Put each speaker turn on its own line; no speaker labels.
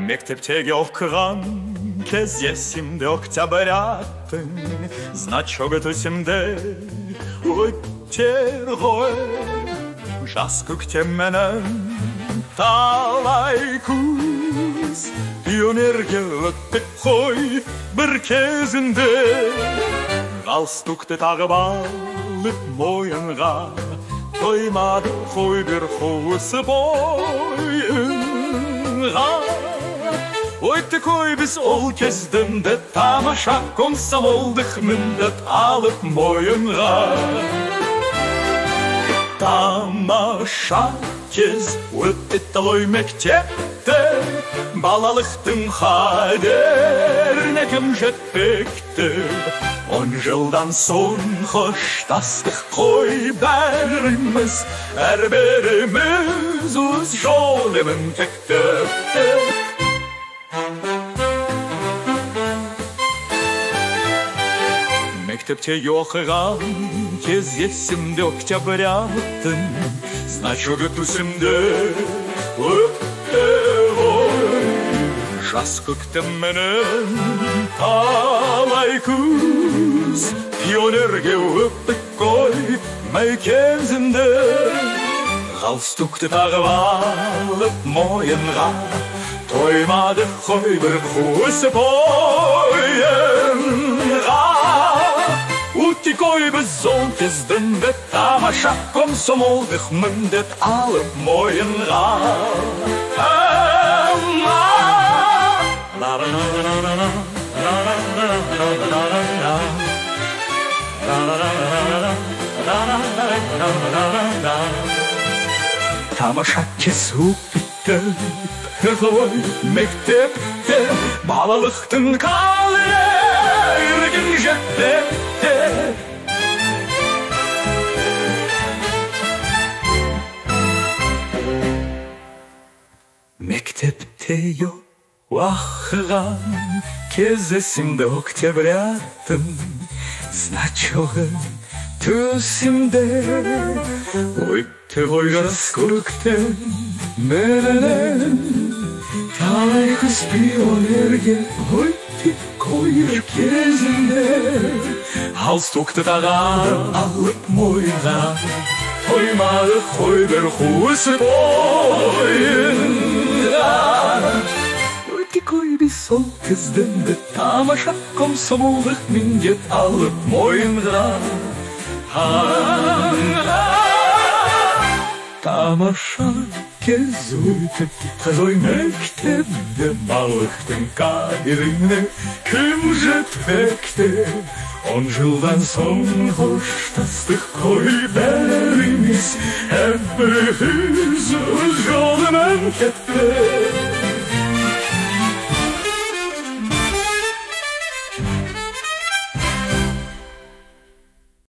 Мектептеги оқыған кез есімде октябрятың, значок төсімде өттер ғой. Жас көктем менен талай күз, пионерге өттік қой бір кезінде. Галстукты тағып алып мойынға, тоймады қой бір қуысы бойынға. Өйтті қой біз ол кездімді, тамаша комсомолдық міндет алып мойынға. Тамаша кез өтті талой мектепті, балалықтың қадеріне кім жетпекті. 10 жылдан соң қоштастық қой бәріміз, әрбіріміз өз жолымен тектепті. Мектепте оқыған кез есімде октябрятың, значогы төсімде өтті ғой. Жас көктем менен талай күз, пионерге өттік қой май кезінде. Галстукты тағып алып мойынға, тоймады қой бір қуысы бойынға. Өтті қой біз ол кездімді, тамаша комсомолдық міндет алып мойынға. Тамаша кез өтті ғой мектепте, балалықтың қадірін жетпепті. Мектепте оқыған кез есімде октябрятың, значогы төсімде өтті ғой жас көктем менен талай күз, пионерге өттік қой бір кезінде. Галстукты тағып алып мойынға, тоймады қой бір қуысы бойынға. Өтті қой біз сол кездімді, тамаша комсомолдық міндет алып мойынға. Тамаша кез өтіп той мектепте, балалықтың қадіріне кім жетпекте. 10 жылдан соң қоштастық қой бәріміз, әрбіріміз өз жолымен кетті.